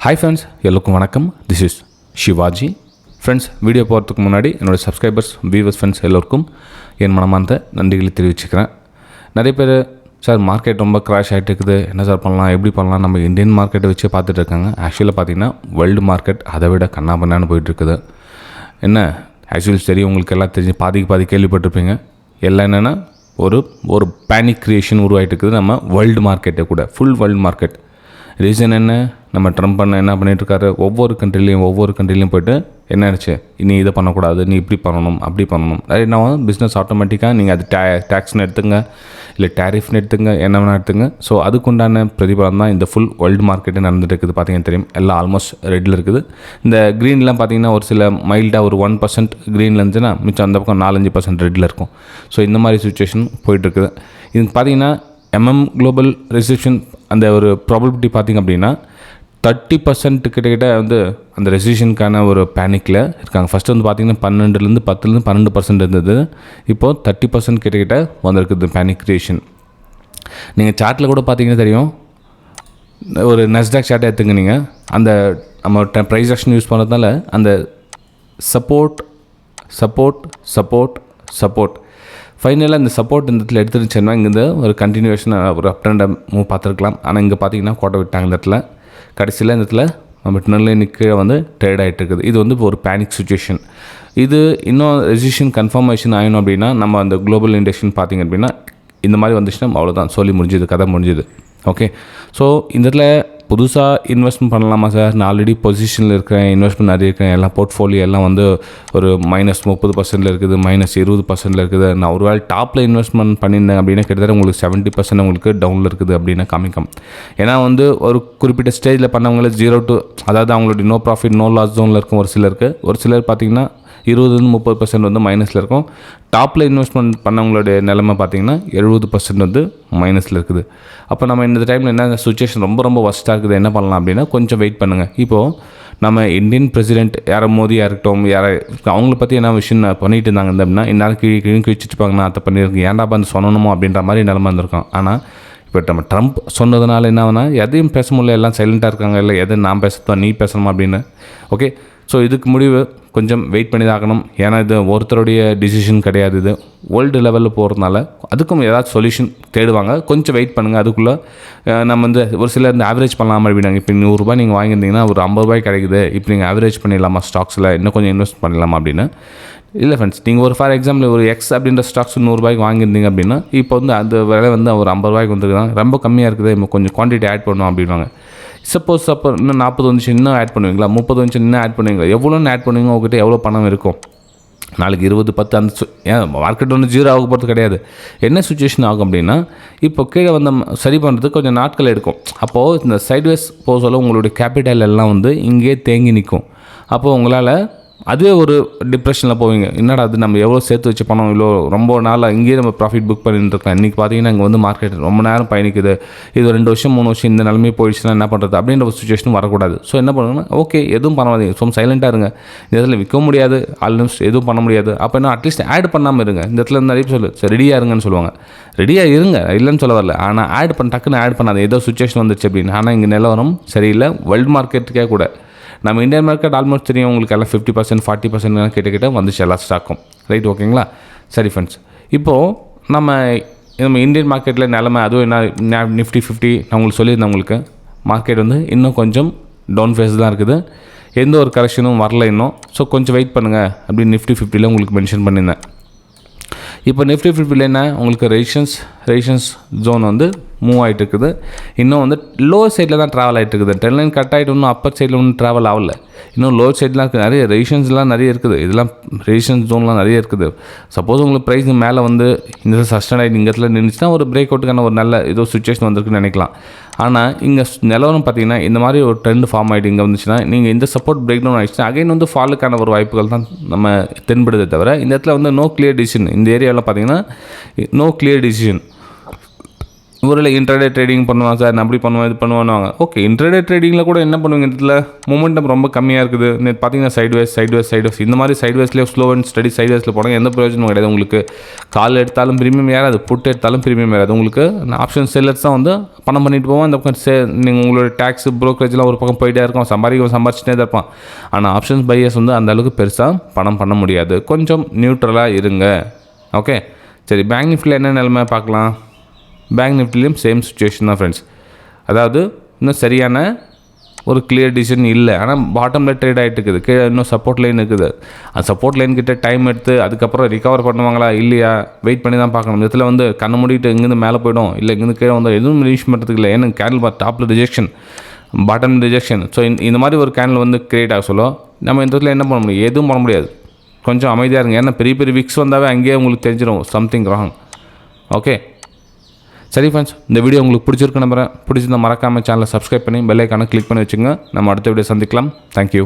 Hi friends, எல்லோருக்கும் வணக்கம். This is Shivaji. Friends, video போகிறதுக்கு முன்னாடி என்னோடய சப்ஸ்கிரைபர்ஸ், வியூவர்ஸ், ஃப்ரெண்ட்ஸ் எல்லோருக்கும் என் மனமார்ந்த நன்றிகளை தெரிவிச்சுக்கிறேன். நிறைய பேர் சார் மார்க்கெட் ரொம்ப கிராஷ் ஆகிட்டு இருக்குது, என்ன சார் பண்ணலாம், எப்படி பண்ணலாம், நம்ம இந்தியன் மார்க்கெட்டை வச்சு பார்த்துட்டு இருக்காங்க. ஆக்சுவலாக பார்த்தீங்கன்னா வேர்ல்டு மார்க்கெட் அதை விட கண்ணாபண்ணான்னு போயிட்டுருக்குது. என்ன ஆக்சுவலி சரி, உங்களுக்கு எல்லாம் தெரிஞ்சு பாதி கேள்விப்பட்டிருப்பீங்க. எல்லாம் என்னென்னா ஒரு பேனிக் கிரியேஷன் உருவாகிட்டு இருக்குது நம்ம வேர்ல்டு மார்க்கெட்டை கூட, ஃபுல் வேர்ல்டு மார்க்கெட். ரீசன் என்ன, நம்ம ட்ரம்ப் என்ன பண்ணிகிட்ருக்காரு, ஒவ்வொரு கண்ட்ரிலையும் போய்ட்டு என்ன ஆச்சு, நீ இதை பண்ணக்கூடாது, நீ இப்படி பண்ணணும், அப்படி பண்ணணும். அது என்ன பிஸ்னஸ் ஆட்டோமேட்டிக்காக நீங்கள் அது டேக்ஸ்னு எடுத்துங்க, இல்லை டேரிஃப்னு எடுத்துங்க, என்ன வேணால் எடுத்துங்க. ஸோ அதுக்குண்டான பிரதிபலம் தான் இந்த ஃபுல் வேர்ல்டு மார்க்கெட்டு நடந்துட்டு இருக்குது. பார்த்தீங்கன்னா தெரியும், எல்லாம் ஆல்மோஸ்ட் ரெட்டில் இருக்குது. இந்த க்ரீன்லாம் பார்த்தீங்கன்னா ஒரு சில மைல்டாக ஒரு 1% க்ரீனில் இருந்துச்சுன்னா மிச்சம் அந்த பக்கம் 4-5% ரெட்டில் இருக்கும். ஸோ இந்த மாதிரி சுச்சுவேஷன் போயிட்டுருக்குது. இதுக்கு பார்த்தீங்கன்னா குளோபல் ரெசிஷன் அந்த ஒரு ப்ராபபிலிட்டி பார்த்திங்க அப்படின்னா 30% கிட்ட வந்து அந்த ரெசிஷனுக்கான ஒரு பேனிக்கில் இருக்காங்க. ஃபஸ்ட்டு வந்து பார்த்திங்கன்னா 12% இருந்தது. இப்போது 30% கிட்ட வந்திருக்குது பேனிக் கிரியேஷன். நீங்கள் சார்ட்டில் கூட பார்த்தீங்கன்னா தெரியும், ஒரு நஸ்டாக் சார்ட்டை எடுத்துங்க. நீங்கள் அந்த நம்ம ப்ரைஸ்-ஆக்ஷன் யூஸ் பண்ணுறதுனால அந்த சப்போர்ட் ஃபைனலாக இந்த சப்போர்ட் இந்த இடத்துல எடுத்துருச்சுன்னா இங்கேருந்து ஒரு கண்டினியூஷனாக ஒரு அப் அண்ட் மூவ் பார்த்துருக்கலாம். ஆனால் இங்கே பார்த்தீங்கன்னா கோட்டை விட்டாங்க. இந்த இடத்துல கடைசியில் இந்த இடத்துல நம்ம ட்ரெண்ட்லைன் கீழே வந்து ட்ரேட் ஆகிட்டு இருக்குது. இது வந்து ஒரு பேனிக் சுச்சுவேஷன். இது இன்னும் ரெசிஷன் கன்ஃபர்மேஷன் ஆகணும் அப்படின்னா நம்ம அந்த குளோபல் இண்டெக்ஷன் பார்த்திங்க அப்படின்னா இந்த மாதிரி வந்துச்சுன்னா அவ்வளோதான், சொல்லி முடிஞ்சுது, கதை முடிஞ்சுது. ஓகே, ஸோ இந்த இடத்துல புதுசாக இன்வெஸ்ட்மெண்ட் பண்ணலாமா சார், நான் ஆல்ரெடி பொசிஷனில் இருக்கிறேன், இன்வெஸ்ட்மெண்ட் நிறைய இருக்கிறேன், எல்லாம் போர்ட்ஃபோலியோ எல்லாம் வந்து ஒரு -30% இருக்குது, -20% இருக்குது. நான் ஒரு வேளை டாப்பில் இன்வெஸ்ட்மெண்ட் பண்ணியிருந்தேன் அப்படின்னா கிட்டத்தட்ட உங்களுக்கு 70% உங்களுக்கு டவுனில் இருக்குது அப்படின்னு காமிக்கும். ஏன்னா வந்து ஒரு குறிப்பிட்ட ஸ்டேஜில் பண்ணவங்கள 0 to, அதாவது அவங்களுடைய நோ ப்ராஃபிட் நோ லாஸ் ஜோனில் இருக்கும். ஒரு சிலர் பார்த்திங்கன்னா 20-30% வந்து மைனஸில் இருக்கும். டாப்பில் இன்வெஸ்ட்மெண்ட் பண்ணவங்களுடைய நிலைமை பார்த்திங்கன்னா 70% வந்து மைனஸில் இருக்குது. அப்போ நம்ம இந்த டைமில் என்ன சுச்சுவேஷன் ரொம்ப வஸ்ட்டாக இருக்குது, என்ன பண்ணலாம் அப்படின்னா கொஞ்சம் வெயிட் பண்ணுங்கள். இப்போது நம்ம இந்தியன் பிரசிடென்ட் யாரோ மோதியாக இருக்கட்டும், அவங்கள பற்றி என்ன விஷயம் பண்ணிகிட்டு இருந்தாங்க அப்படின்னா இந்நேரம் கீழே கிழிச்சிட்டுப்பாங்க, நான் அதை பண்ணியிருக்கேன், ஏன்டா வந்து சொல்லணுமோ அப்படின்ற மாதிரி நிலைமை இருந்திருக்கோம். ஆனால் இப்போ நம்ம ட்ரம்ப் சொன்னதுனால என்ன ஆகுனா எதையும் பேச முடியல, எல்லாம் சைலண்ட்டாக இருக்காங்க. இல்லை எதை நான் பேசுகிறதா நீ பேசணுமா அப்படின்னு. ஓகே, ஸோ இதுக்கு முடிவு கொஞ்சம் வெயிட் பண்ணி தான் ஆகணும். ஏன்னா இது ஒருத்தருடைய டிசிஷன் கிடையாது, இது வேர்ல்டு லெவலில் போகிறதுனால அதுக்கும் ஏதாச்சும் சொல்யூஷன் தேடுவாங்க. கொஞ்சம் வெயிட் பண்ணுங்கள். அதுக்குள்ளே நம்ம வந்து ஒரு சிலர் இந்த ஆவரேஜ் பண்ணலாமா அப்படின்னாங்க. இப்போ 100 ரூபாய் நீங்கள் வாங்கியிருந்தீங்கன்னா ஒரு 50 ரூபாய் கிடைக்குது, இப்போ நீங்கள் ஆவரேஜ் பண்ணிடலாமா ஸ்டாக்ஸில், இன்னும் கொஞ்சம் இன்வெஸ்ட் பண்ணலாமா அப்படின்னு. இல்லை ஃப்ரெண்ட்ஸ், நீங்கள் ஒரு ஃபார் எக்ஸாம்பிள் ஒரு எக்ஸ் அப்படின்ற ஸ்டாக்ஸ் 100 ரூபாய்க்கு வாங்கியிருந்தீங்க அப்படின்னா இப்போ வந்து அந்த விலை வந்து ஒரு 50 ரூபாய்க்கு வந்துருக்குதான், ரொம்ப கம்மியாக இருக்குது, இப்போ கொஞ்சம் குவான்டிட்டி ஆட் பண்ணணும் அப்படின்வாங்க. சப்போஸ் அப்போ இன்னும் 40 வந்துச்சு, இன்னும் ஆட் பண்ணுவீங்களா, 30 வந்துச்சு, இன்னும் ஆட் பண்ணுவீங்களா, எவ்வளோன்னு ஆட் பண்ணுவீங்க, உங்கள்கிட்ட எவ்வளோ பணம் இருக்கும், நாளைக்கு 20, 10 அந்த ஏன் மார்க்கெட் ஒன்று 0 ஆக போகிறது கிடையாது. என்ன சுச்சுவேஷன் ஆகும் அப்படின்னா இப்போ கீழே வந்து சரி பண்ணுறதுக்கு கொஞ்சம் நாட்கள் எடுக்கும். அப்போது இந்த சைட்வேஸ் போக சொல்ல உங்களுடைய கேபிட்டல் எல்லாம் வந்து இங்கேயே தேங்கி நிற்கும். அப்போது உங்களால் அதுவே ஒரு டிப்ரெஷனில் போவீங்க. என்னடா அது நம்ம எவ்வளோ சேர்த்து வச்சு பணம் இவ்வளோ ரொம்ப நாளாக இங்கேயே நம்ம ப்ராஃபிட் புக் பண்ணிட்டு இருக்கோம், இன்றைக்கி பார்த்தீங்கன்னா இங்கே வந்து மார்க்கெட் ரொம்ப நேரம் பயணிக்குது, இது 2 வருஷம் 3 வருஷம் இந்த நிலைமையை போயிடுச்சுன்னா என்ன பண்ணுறது அப்படின்ற ஒரு சுச்சுவேஷன் வரக்கூடாது. ஸோ என்ன பண்ணுங்கன்னா ஓகே, எதுவும் பண்ணாதீங்க, ஸோ சைலண்ட்டாக இருங்க. இந்த இடத்துல விற்க முடியாது, ஆல்மோஸ்ட் எதுவும் பண்ண முடியாது. அப்போ என்ன அட்லீஸ்ட் ஆட் பண்ணாமல் இருங்க. இந்த இடத்துல நிறைய சொல்லு சரி ரெடியாக இருங்கன்னு சொல்லுவாங்க. ரெடியாக இருங்க, இல்லைன்னு சொல்ல வரல. ஆனால் டக்குன்னு ஆட் பண்ணாது, ஏதோ சுச்சுவேஷன் வந்துச்சு அப்படின்னு. ஆனால் இங்கே நிலவரம் சரியில்லை. வேர்ல்டு மார்க்கெட்டுக்கே கூட நம்ம இந்தியன் மார்க்கெட் ஆல்மோஸ்ட் தெரியும் உங்களுக்கு எல்லாம் 50% 40% கிட்ட வந்துச்சு எல்லா ஸ்டாக்கும். ரைட், ஓகேங்களா? சரி ஃப்ரெண்ட்ஸ், இப்போது நம்ம இந்தியன் மார்க்கெட்டில் நிலமை அதுவும் என்ன நிஃப்டி 50 நான் உங்களுக்கு சொல்லியிருந்தேன். உங்களுக்கு மார்க்கெட் வந்து இன்னும் கொஞ்சம் டவுன் ஃபேஸ் தான் இருக்குது, எந்த ஒரு கரெக்ஷனும் வரல இன்னும். ஸோ கொஞ்சம் வெயிட் பண்ணுங்கள் அப்படின்னு நிஃப்டி 50 உங்களுக்கு மென்ஷன் பண்ணியிருந்தேன். இப்போ நிஃப்டி 50 என்ன உங்களுக்கு ரெசிஷன்ஸ் ஜோன் வந்து மூவ் ஆகிட்டு இருக்குது. இன்னும் வந்து லோவர் சைடில் தான் ட்ராவல் ஆகிட்டு இருக்குது. ட்ரெண்ட் லைன் கட் ஆகிட்டு இன்னும் அப்பர் சைடில் ஒன்றும் ட்ராவல் ஆகலை. இன்னும் லோவர் சைட்லாம் இருக்குது, நிறைய ரெசிஷன்ஸ்லாம் நிறைய இருக்குது. இதெல்லாம் ரெசிஷன்ஸ் ஜோன்லாம் நிறைய இருக்குது. சப்போஸ் உங்களுக்கு ப்ரைஸ் மேலே வந்து இந்த சஸ்டன் ஆகிட்டு இங்கே இடத்துல நின்றுச்சுன்னா ஒரு பிரேக் அவுட்டுக்கான ஒரு நல்ல ஏதோ சுச்சுவேஷன் வந்திருக்குன்னு நினைக்கலாம். ஆனால் இங்கே நிலவரம் பார்த்தீங்கன்னா இந்த மாதிரி ஒரு ட்ரெண்ட் ஃபார்ம் ஆகிட்டு இங்கே வந்துச்சுன்னா நீங்கள் இந்த சப்போர்ட் பிரேக் டவுன் ஆகிடுச்சுன்னா அகைன் வந்து ஃபாலுக்கான ஒரு வாய்ப்புகள் தான் நம்ம தென்படுதே தவிர இந்த இடத்துல வந்து நோ கிளியர் டிசிஷன். இந்த ஏரியாவில் பார்த்தீங்கன்னா நோ கிளியர் டிசிஷன். ஊரில் இன்ட்ராடே ட்ரேடிங் பண்ணுவாங்க சார், நான் அப்படி பண்ணுவேன் இது பண்ணுவாங்க. ஓகே, இன்ட்ராடே ட்ரேடிங்கில் கூட என்ன பண்ணுவீங்க, இதில் மூமெண்டம் ரொம்ப கம்மியாக இருக்குது. நேற்று பார்த்தீங்கன்னா சைட்வேஸ் இந்த மாதிரி சைட்வேஸ்லேயே ஸ்லோ அண்ட் ஸ்டடி சைட்வேஸில் போனால் எந்த பிரயோஜனமும் கிடையாது உங்களுக்கு. கால் எடுத்தாலும் ப்ரீமியம் ஏறாது, புட்டு எடுத்தாலும் ப்ரீமியம் ஏறாது உங்களுக்கு. ஆப்ஷன் செல்லர்ஸ் தான் வந்து பணம் பண்ணிட்டு போவோம். அந்த பக்கம் நீங்கள் உங்களோட டேக்ஸ் ப்ரோக்கரேஜ்லாம் ஒரு பக்கம் போயிட்டே இருக்கும், சம்பாதிச்சுட்டே தான் இருப்பான். ஆனால் ஆப்ஷன்ஸ் பையர்ஸ் வந்து அந்த அளவுக்கு பெருசாக பணம் பண்ண முடியாது. கொஞ்சம் நியூட்ரலாக இருங்க. ஓகே, சரி. பேங்க் நிஃப்டியில் என்ன நிலைமை பார்க்கலாம். பேங்க் நிஃப்டிலையும் சேம் சுச்சுவேஷன் தான் ஃப்ரெண்ட்ஸ். அதாவது இன்னும் சரியான ஒரு கிளியர் டிசிஷன் இல்லை. ஆனால் பாட்டமில் ட்ரேட் ஆகிட்டு இருக்குது. கீழே இன்னும் சப்போர்ட் லைன் இருக்குது. அந்த சப்போர்ட் லைன் கிட்ட டைம் எடுத்து அதுக்கப்புறம் ரிகவர் பண்ணுவாங்களா இல்லையா வெயிட் பண்ணி தான் பார்க்கணும். இதில் வந்து கண்ணை மூடிட்டு இங்கேருந்து மேலே போய்டும், இல்லை இங்கேருந்து கீழே வந்து எதுவும் ரீச் பண்ணுறதுக்கு இல்லை. ஏன்னா கேண்டில் டாப்பில் ரிஜெக்ஷன், பாட்டம் ரிஜெக்ஷன். ஸோ இந்த மாதிரி ஒரு கேண்டில் வந்து கிரியேட் ஆக சொல்லும். நம்ம இந்த இடத்துல என்ன பண்ண முடியும், எதுவும் பண்ண முடியாது. கொஞ்சம் அமைதியாக இருங்க. ஏன்னா பெரிய பெரிய விக்ஸ் வந்தாவே அங்கேயே உங்களுக்கு தெரிஞ்சிடும் சம்திங் ராங். ஓகே, சரி ஃப்ரெண்ட்ஸ், இந்த வீடியோ உங்களுக்கு பிடிச்சிருக்கு நம்புறேன். பிடிச்சிருந்தா மறக்காமல் சேனலை சப்ஸ்கிரைப் பண்ணி பெல் ஐக்கானை கிளிக் பண்ணி வச்சுங்க. நம்ம அடுத்த வீடியோ சந்திக்கலாம். தேங்க்யூ.